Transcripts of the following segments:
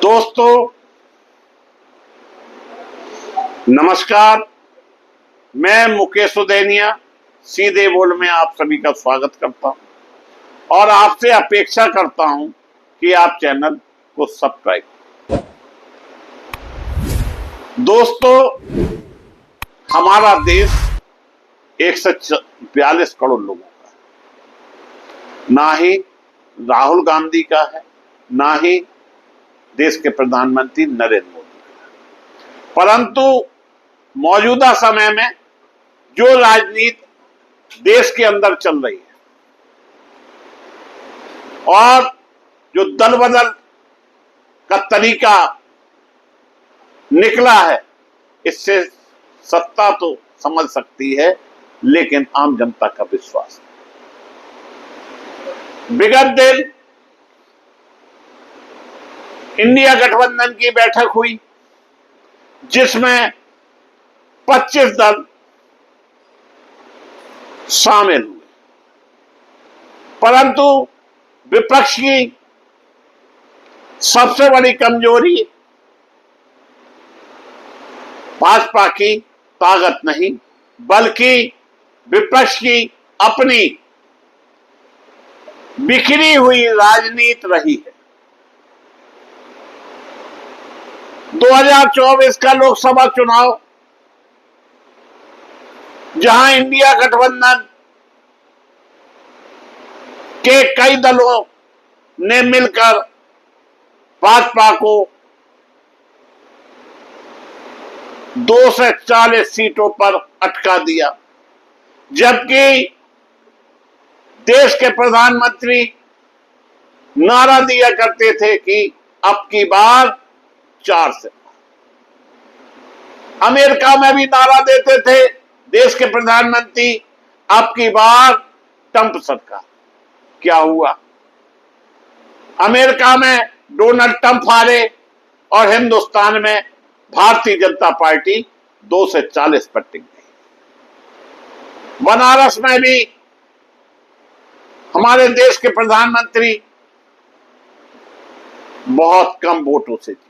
दोस्तों नमस्कार। मैं मुकेश उदैनिया सीधे बोल में आप सभी का स्वागत करता हूं और आपसे अपेक्षा करता हूं कि आप चैनल को सब्सक्राइब करें। दोस्तों, हमारा देश 142 करोड़ लोगों का है। ना ही राहुल गांधी का है, ना ही देश के प्रधानमंत्री नरेंद्र मोदी का। परंतु मौजूदा समय में जो राजनीति देश के अंदर चल रही है और जो दल बदल का तरीका निकला है, इससे सत्ता तो समझ सकती है, लेकिन आम जनता का विश्वास नहीं। विगत दिन इंडिया गठबंधन की बैठक हुई, जिसमें 25 दल शामिल हुए, परंतु विपक्ष की सबसे बड़ी कमजोरी भाजपा की ताकत नहीं, बल्कि विपक्ष की अपनी बिखरी हुई राजनीति रही है। 2024 का लोकसभा चुनाव, जहां इंडिया गठबंधन के कई दलों ने मिलकर भाजपा को 2 से 40 सीटों पर अटका दिया, जबकि देश के प्रधानमंत्री नारा दिया करते थे कि अब की बार 4 से। अमेरिका में भी नारा देते थे देश के प्रधानमंत्री, अब की बार ट्रंप सरकार। क्या हुआ? अमेरिका में डोनाल्ड ट्रंप हारे और हिंदुस्तान में भारतीय जनता पार्टी 2 से 40 पर टिक गई। बनारस में भी हमारे देश के प्रधानमंत्री बहुत कम वोटों से जीते,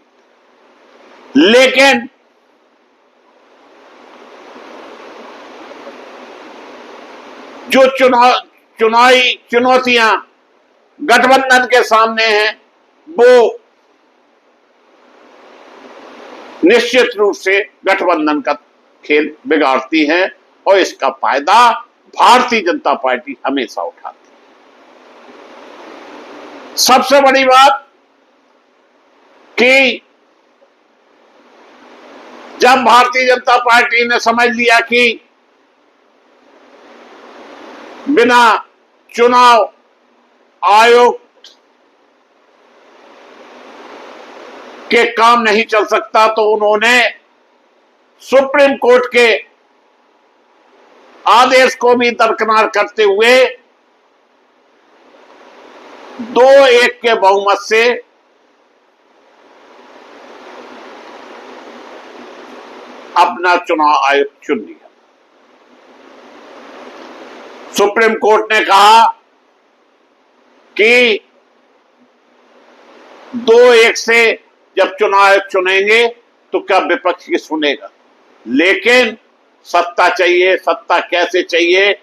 लेकिन जो चुनौतियां गठबंधन के सामने हैं, वो निश्चित रूप से गठबंधन का खेल बिगाड़ती हैं और इसका फायदा भारतीय जनता पार्टी हमेशा उठाती है। सबसे बड़ी बात कि जब भारतीय जनता पार्टी ने समझ लिया कि बिना चुनाव आयोग के काम नहीं चल सकता, तो उन्होंने सुप्रीम कोर्ट के आदेश को भी दरकिनार करते हुए 2-1 के बहुमत से अपना चुनाव आयोग चुन लिया। सुप्रीम कोर्ट ने कहा कि 2-1 से जब चुनाव आयोग चुनेंगे तो क्या विपक्ष की सुनेगा, लेकिन सत्ता चाहिए। सत्ता कैसे चाहिए,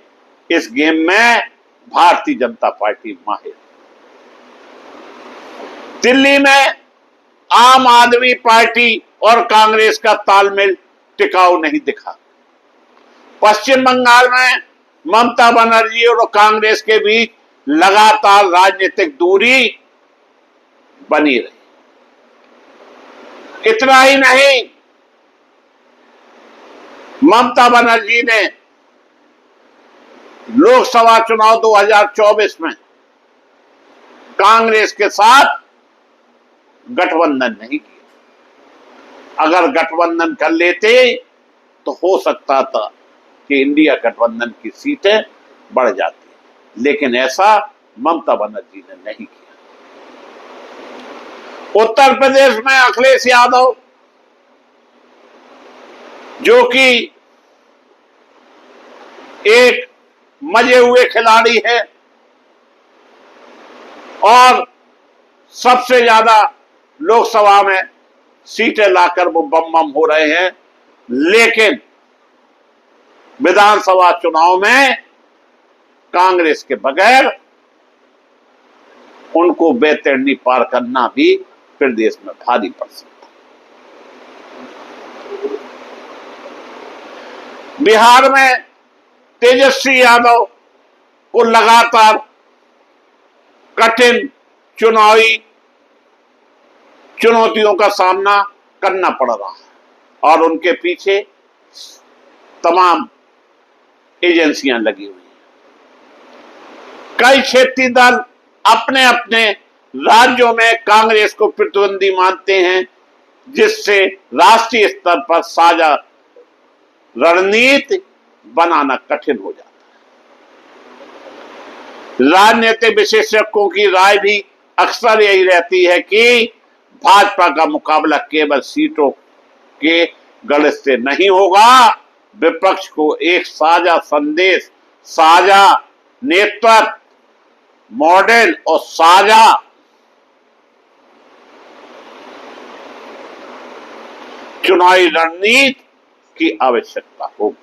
इस गेम में भारतीय जनता पार्टी माहिर। दिल्ली में आम आदमी पार्टी और कांग्रेस का तालमेल टिकाऊ नहीं दिखा। पश्चिम बंगाल में ममता बनर्जी और कांग्रेस के बीच लगातार राजनीतिक दूरी बनी रही। इतना ही नहीं, ममता बनर्जी ने लोकसभा चुनाव 2024 में कांग्रेस के साथ गठबंधन नहीं किया। अगर गठबंधन कर लेते तो हो सकता था कि इंडिया गठबंधन की सीटें बढ़ जाती, लेकिन ऐसा ममता बनर्जी ने नहीं किया। उत्तर प्रदेश में अखिलेश यादव, जो कि एक मजे हुए खिलाड़ी है और सबसे ज्यादा लोकसभा में सीटें लाकर वो बम बम हो रहे हैं, लेकिन विधानसभा चुनाव में कांग्रेस के बगैर उनको बैतरणी पार करना भी प्रदेश में भारी पड़ सकता। बिहार में तेजस्वी यादव को लगातार कठिन चुनावी चुनौतियों का सामना करना पड़ रहा है और उनके पीछे तमाम एजेंसियां लगी हुई हैं। कई क्षेत्रीय दल अपने अपने राज्यों में कांग्रेस को प्रतिद्वंदी मानते हैं, जिससे राष्ट्रीय स्तर पर साझा रणनीति बनाना कठिन हो जाता है। राजनीतिक विशेषज्ञों की राय भी अक्सर यही रहती है कि भाजपा का मुकाबला केवल सीटों के गणित से नहीं होगा, विपक्ष को एक साझा संदेश, साझा नेतृत्व मॉडल और साझा चुनावी रणनीति की आवश्यकता होगी।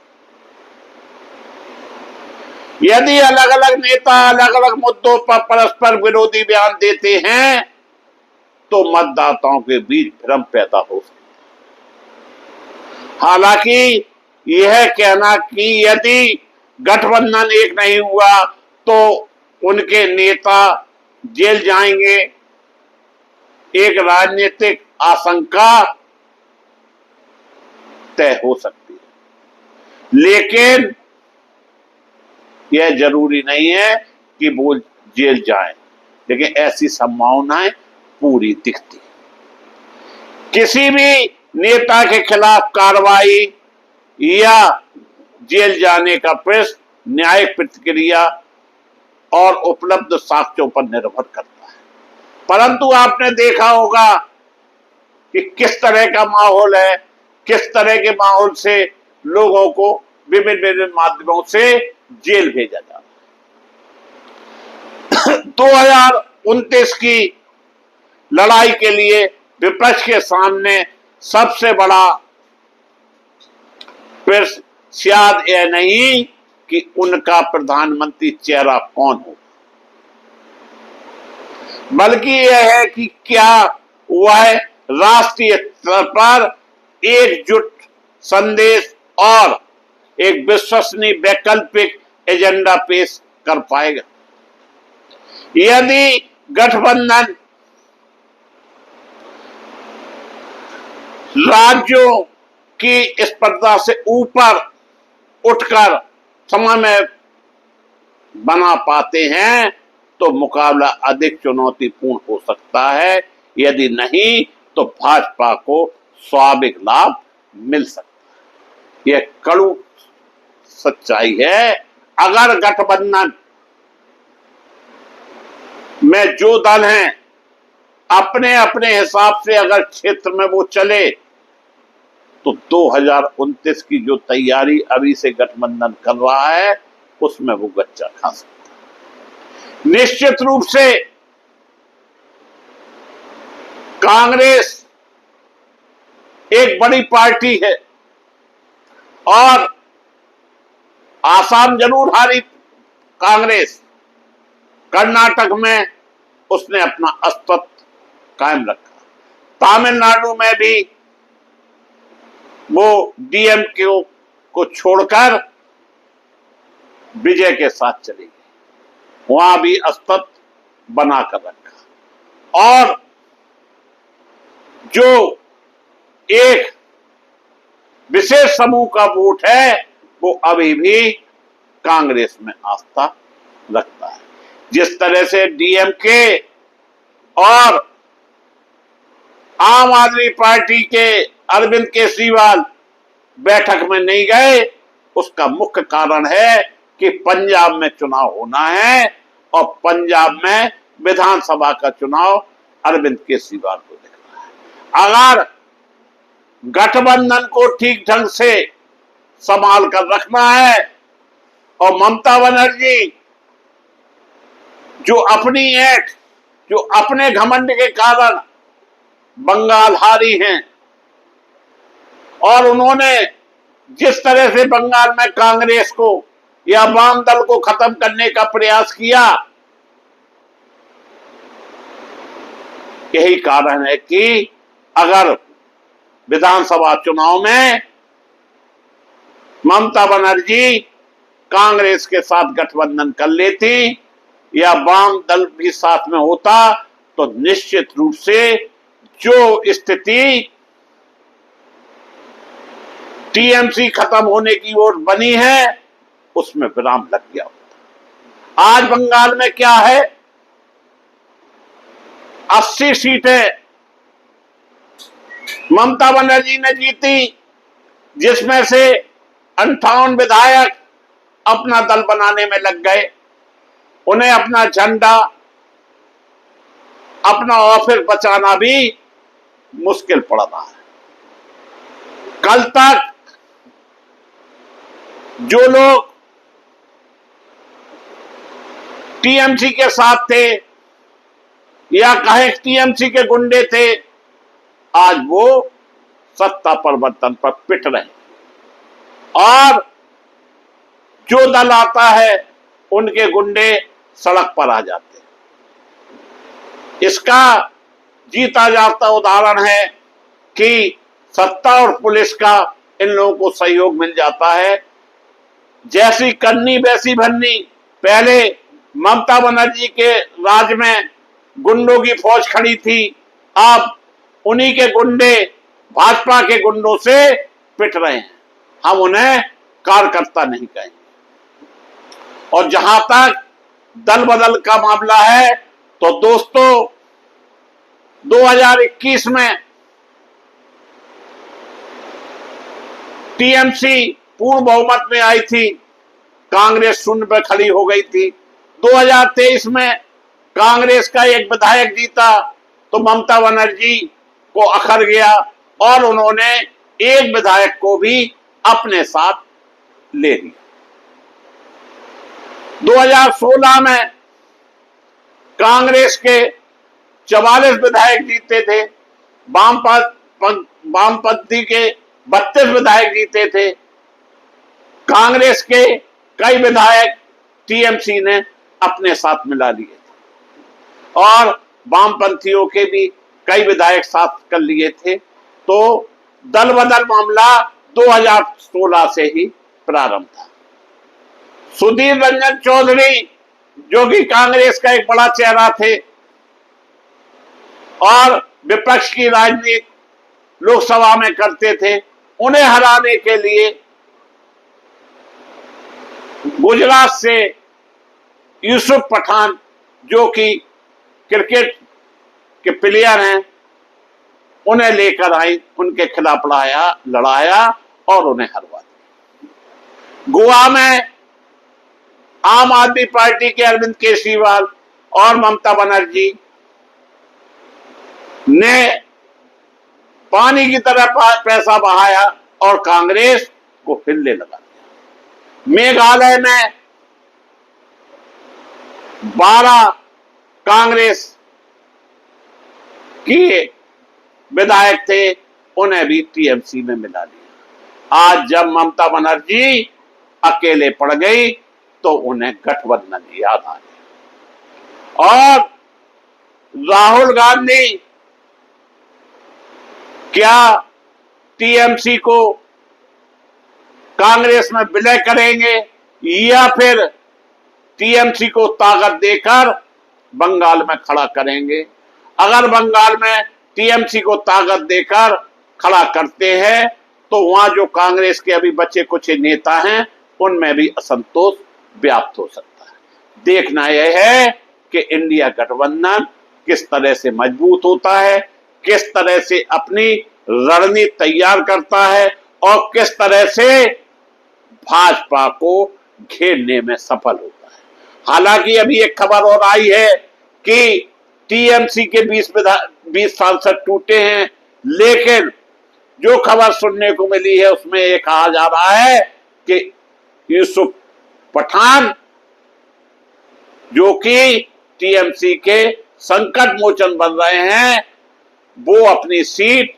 यदि अलग अलग नेता अलग अलग मुद्दों पर परस्पर विरोधी बयान देते हैं तो मतदाताओं के बीच भ्रम पैदा हो सकता है। हालांकि यह कहना कि यदि गठबंधन एक नहीं हुआ तो उनके नेता जेल जाएंगे, एक राजनीतिक आशंका तय हो सकती है, लेकिन यह जरूरी नहीं है कि वो जेल जाएं, लेकिन ऐसी संभावनाएं पूरी दिखती है। किसी भी नेता के खिलाफ कार्रवाई या जेल जाने का प्रश्न न्यायिक प्रतिक्रिया और उपलब्ध साक्ष्यों पर निर्भर करता है। परंतु आपने देखा होगा कि किस तरह का माहौल है, किस तरह के माहौल से लोगों को विभिन्न विभिन्न माध्यमों से जेल भेजा जा रहा है। 2029 की लड़ाई के लिए विपक्ष के सामने सबसे बड़ा प्रश्न शायद यह नहीं कि उनका प्रधानमंत्री चेहरा कौन हो, बल्कि यह है कि क्या वह राष्ट्रीय स्तर पर एकजुट संदेश और एक विश्वसनीय वैकल्पिक एजेंडा पेश कर पाएगा। यदि गठबंधन राज्यों की स्पर्धा से ऊपर उठकर समय बना पाते हैं तो मुकाबला अधिक चुनौतीपूर्ण हो सकता है, यदि नहीं तो भाजपा को स्वाभाविक लाभ मिल सकता है। यह कड़ू सच्चाई है। अगर गठबंधन में जो दल हैं अपने अपने हिसाब से अगर क्षेत्र में वो चले तो 2029 की जो तैयारी अभी से गठबंधन कर रहा है उसमें वो गच्चा खा सकता है। निश्चित रूप से कांग्रेस एक बड़ी पार्टी है और आसाम जरूर हारी कांग्रेस, कर्नाटक में उसने अपना अस्तित्व कायम रखा, तमिलनाडु में भी वो डीएमके को छोड़कर विजय के साथ चली गई, वहां भी अस्तित्व बनाकर रखा और जो एक विशेष समूह का वोट है वो अभी भी कांग्रेस में आस्था रखता है। जिस तरह से डीएमके और आम आदमी पार्टी के अरविंद केजरीवाल बैठक में नहीं गए, उसका मुख्य कारण है कि पंजाब में चुनाव होना है और पंजाब में विधानसभा का चुनाव अरविंद केजरीवाल को दिख रहा है। अगर गठबंधन को ठीक ढंग से संभाल कर रखना है और ममता बनर्जी जो अपनी ऐठ, जो अपने घमंड के कारण बंगाल हारी हैं और उन्होंने जिस तरह से बंगाल में कांग्रेस को या वाम दल को खत्म करने का प्रयास किया, यही कारण है कि अगर विधानसभा चुनाव में ममता बनर्जी कांग्रेस के साथ गठबंधन कर लेती या वाम दल भी साथ में होता तो निश्चित रूप से जो स्थिति टीएमसी खत्म होने की ओर बनी है उसमें विराम लग गया होता। आज बंगाल में क्या है, 80 सीटें ममता बनर्जी ने जीती, जिसमें से 58 विधायक अपना दल बनाने में लग गए। उन्हें अपना झंडा, अपना ऑफिस बचाना भी मुश्किल पड़ रहा है। कल तक जो लोग टीएमसी के साथ थे या कहे टीएमसी के गुंडे थे, आज वो सत्ता परिवर्तन पर पिट रहे और जो दल आता है उनके गुंडे सड़क पर आ जाते हैं। इसका जीता जाता उदाहरण है कि सत्ता और पुलिस का इन लोगों को सहयोग मिल जाता है। जैसी करनी वैसी भरनी। पहले ममता बनर्जी के राज में गुंडों की फौज खड़ी थी, अब उन्हीं के गुंडे भाजपा के गुंडों से पिट रहे हैं। हम उन्हें कार्यकर्ता नहीं कहेंगे। और जहां तक दल बदल का मामला है तो दोस्तों 2021 में टीएमसी पूर्ण बहुमत में आई थी, कांग्रेस शून्य पर खड़ी हो गई थी। 2023 में कांग्रेस का एक विधायक जीता तो ममता बनर्जी को अखर गया और उन्होंने एक विधायक को भी अपने साथ ले लिया। 2016 में कांग्रेस के 44 विधायक जीते थे, वामपंथी के 32 विधायक जीते थे। कांग्रेस के कई विधायक टीएमसी ने अपने साथ मिला लिए थे और वामपंथियों के भी कई विधायक साथ कर लिए थे। तो दल बदल मामला 2016 से ही प्रारंभ था। सुधीर रंजन चौधरी जो कि कांग्रेस का एक बड़ा चेहरा थे और विपक्ष की राजनीति लोकसभा में करते थे, उन्हें हराने के लिए गुजरात से यूसुफ पठान जो कि क्रिकेट के प्लेयर हैं, उन्हें लेकर आई, उनके खिलाफ लड़ाया और उन्हें हरवा दिया। गोवा में आम आदमी पार्टी के अरविंद केजरीवाल और ममता बनर्जी ने पानी की तरह पैसा बहाया और कांग्रेस को हिलने लगा दिया। मेघालय में 12 कांग्रेस के विधायक थे, उन्हें भी टीएमसी में मिला लिया। आज जब ममता बनर्जी अकेले पड़ गई तो उन्हें गठबंधन याद आ गया और राहुल गांधी क्या टीएमसी को कांग्रेस में विलय करेंगे या फिर टीएमसी को ताकत देकर बंगाल में खड़ा करेंगे? अगर बंगाल में टीएमसी को ताकत देकर खड़ा करते हैं तो वहां जो कांग्रेस के अभी बचे कुछ नेता हैं उनमें भी असंतोष व्याप्त हो सकता है। देखना यह है कि इंडिया गठबंधन किस तरह से मजबूत होता है, किस तरह से अपनी रणनीति तैयार करता है और किस तरह से भाजपा को घेरने में सफल होता है। हालांकि अभी एक खबर और आई है कि टीएमसी के 20 सांसद टूटे हैं, लेकिन जो खबर सुनने को मिली है उसमें ये कहा जा रहा है कि यूसुफ पठान जो कि टीएमसी के संकट मोचन बन रहे हैं, वो अपनी सीट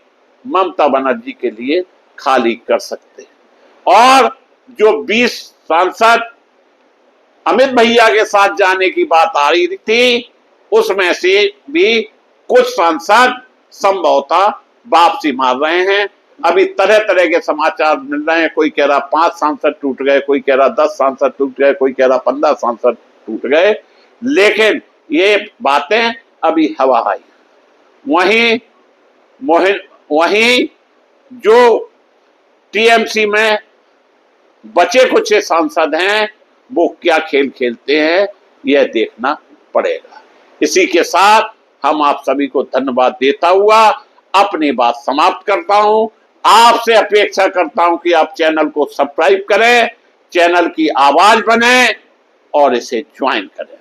ममता बनर्जी के लिए खाली कर सकते हैं। और जो 20 सांसद अमित भैया के साथ जाने की बात आ रही थी, उसमें से भी कुछ सांसद संभवतः वापसी मार रहे हैं। अभी तरह तरह के समाचार मिल रहे हैं, कोई कह रहा 5 सांसद टूट गए, कोई कह रहा 10 सांसद टूट गए, कोई कह रहा 15 सांसद टूट गए, लेकिन ये बातें अभी हवा आई। वहीं जो टीएमसी में बचे कुछ सांसद हैं, वो क्या खेल खेलते हैं, यह देखना पड़ेगा। इसी के साथ हम आप सभी को धन्यवाद देता हुआ अपनी बात समाप्त करता हूं। आपसे अपेक्षा करता हूं कि आप चैनल को सब्सक्राइब करें, चैनल की आवाज बने और इसे ज्वाइन करें।